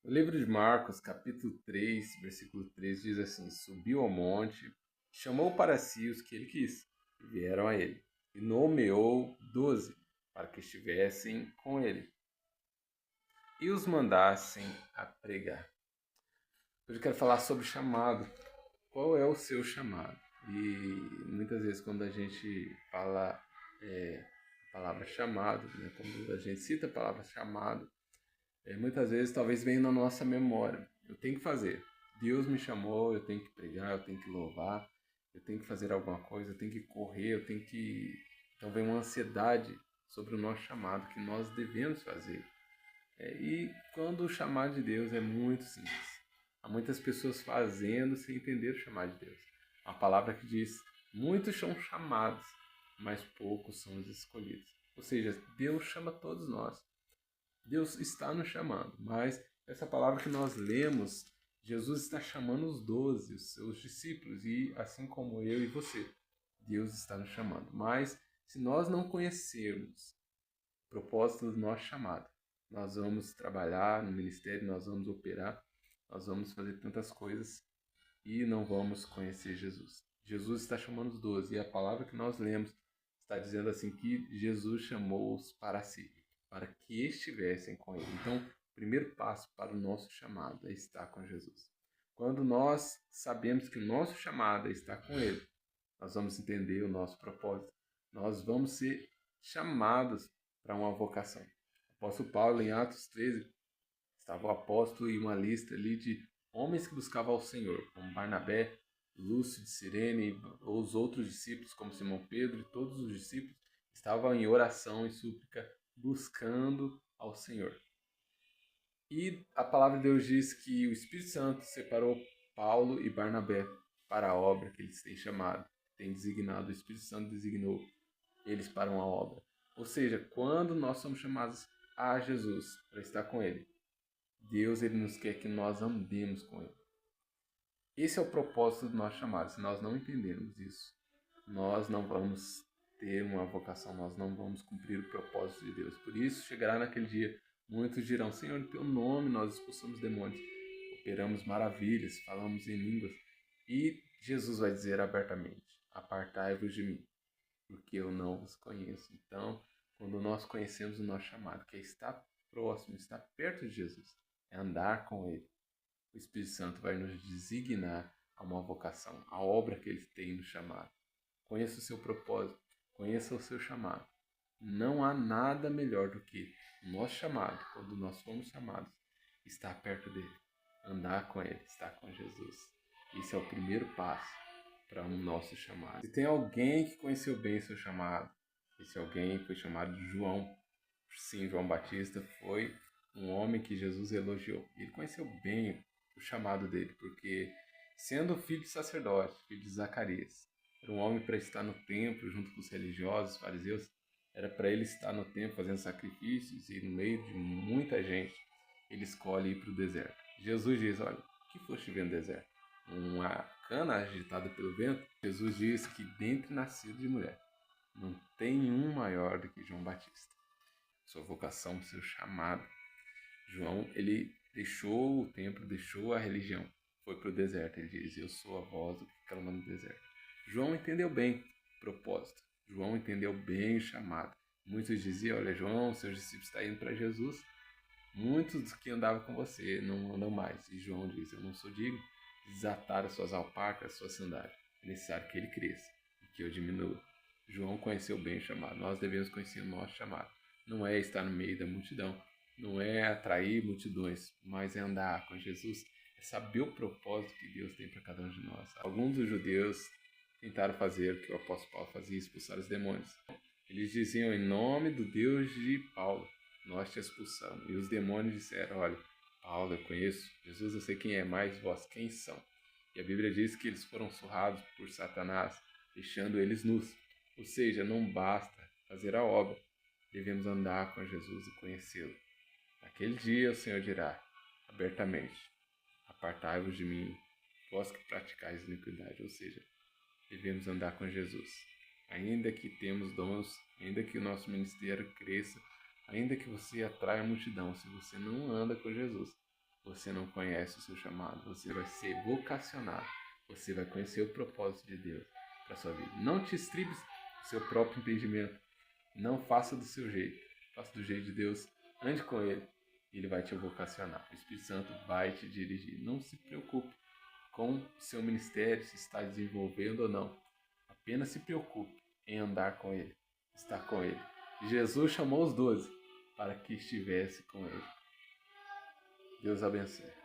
O livro de Marcos, capítulo 3, versículo 3 diz assim: Subiu ao monte, chamou para si os que ele quis, e vieram a ele, e nomeou 12 para que estivessem com ele, e os mandassem a pregar. Hoje eu quero falar sobre chamado. Qual é o seu chamado? E muitas vezes quando a gente fala a palavra chamado, né, quando a gente cita a palavra chamado, muitas vezes talvez venha na nossa memória. Eu tenho que fazer. Deus me chamou, eu tenho que pregar, eu tenho que louvar, eu tenho que fazer alguma coisa, eu tenho que correr, eu tenho que. Então vem uma ansiedade sobre o nosso chamado que nós devemos fazer. E quando o chamado de Deus é muito simples. Há muitas pessoas fazendo sem entender o chamado de Deus. A palavra que diz: muitos são chamados, mas poucos são os escolhidos. Ou seja, Deus chama todos nós. Deus está nos chamando, mas essa palavra que nós lemos, Jesus está chamando os 12, os seus discípulos, e assim como eu e você, Deus está nos chamando. Mas se nós não conhecermos o propósito do nosso chamado, nós vamos trabalhar no ministério, nós vamos operar, nós vamos fazer tantas coisas e não vamos conhecer Jesus. Jesus está chamando os 12 e a palavra que nós lemos está dizendo assim que Jesus chamou-os para si, para que estivessem com ele. Então, o primeiro passo para o nosso chamado é estar com Jesus. Quando nós sabemos que o nosso chamado é estar com ele, nós vamos entender o nosso propósito. Nós vamos ser chamados para uma vocação. O apóstolo Paulo, em Atos 13, estava o apóstolo e uma lista ali de homens que buscavam ao Senhor, como Barnabé, Lúcio de Cirene, os outros discípulos, como Simão Pedro, e todos os discípulos estavam em oração e súplica, buscando ao Senhor. E a palavra de Deus diz que o Espírito Santo separou Paulo e Barnabé para a obra que eles têm chamado, têm designado, o Espírito Santo designou eles para uma obra. Ou seja, quando nós somos chamados a Jesus para estar com Ele, Deus ele nos quer que nós andemos com Ele. Esse é o propósito do nosso chamado. Se nós não entendermos isso, nós não vamos ter uma vocação, nós não vamos cumprir o propósito de Deus. Por isso, chegará naquele dia, muitos dirão: Senhor, em teu nome nós expulsamos demônios, operamos maravilhas, falamos em línguas. E Jesus vai dizer abertamente: Apartai-vos de mim, porque eu não vos conheço. Então, quando nós conhecemos o nosso chamado, que é estar próximo, estar perto de Jesus, é andar com Ele, o Espírito Santo vai nos designar a uma vocação, a obra que Ele tem nos chamado. Conheça o seu propósito, conheça o seu chamado. Não há nada melhor do que o nosso chamado, quando nós fomos chamados, estar perto dele, andar com ele, estar com Jesus. Esse é o primeiro passo para o nosso chamado. Se tem alguém que conheceu bem o seu chamado, esse alguém foi chamado de João. Sim, João Batista foi um homem que Jesus elogiou. Ele conheceu bem o chamado dele, porque sendo filho de sacerdote, filho de Zacarias, era um homem para estar no templo junto com os religiosos, os fariseus, era para ele estar no templo fazendo sacrifícios e no meio de muita gente, ele escolhe ir para o deserto. Jesus diz: olha, o que foste ver no deserto? Uma cana agitada pelo vento? Jesus diz que dentre nascido de mulher, não tem um maior do que João Batista. Sua vocação, seu chamado. João, ele deixou o templo, deixou a religião, foi para o deserto. Ele diz: eu sou a voz do que clama no deserto. João entendeu bem o propósito. João entendeu bem o chamado. Muitos diziam: olha, João, seus discípulos estão indo para Jesus. Muitos dos que andavam com você não andam mais. E João diz: eu não sou digno de desatar as suas alpacas, as suas sandálias. É necessário que ele cresça e que eu diminua. João conheceu bem o chamado. Nós devemos conhecer o nosso chamado. Não é estar no meio da multidão, não é atrair multidões, mas é andar com Jesus, é saber o propósito que Deus tem para cada um de nós. Alguns dos judeus tentaram fazer o que o apóstolo Paulo fazia, expulsar os demônios. Eles diziam: em nome do Deus de Paulo, nós te expulsamos. E os demônios disseram: olha, Paulo eu conheço, Jesus eu sei quem é, mas vós quem são? E a Bíblia diz que eles foram surrados por Satanás, deixando eles nus. Ou seja, não basta fazer a obra, devemos andar com Jesus e conhecê-lo. Naquele dia o Senhor dirá abertamente: apartai-vos de mim, vós que praticais iniquidade. Ou seja, devemos andar com Jesus. Ainda que temos dons, ainda que o nosso ministério cresça, ainda que você atraia a multidão, se você não anda com Jesus, você não conhece o seu chamado, você vai ser vocacionado, você vai conhecer o propósito de Deus para sua vida. Não te estribes no seu próprio entendimento, não faça do seu jeito, faça do jeito de Deus, ande com Ele, e Ele vai te vocacionar. O Espírito Santo vai te dirigir. Não se preocupe com o seu ministério, se está desenvolvendo ou não. Apenas se preocupe em andar com Ele, estar com Ele. Jesus chamou os 12 para que estivesse com Ele. Deus abençoe.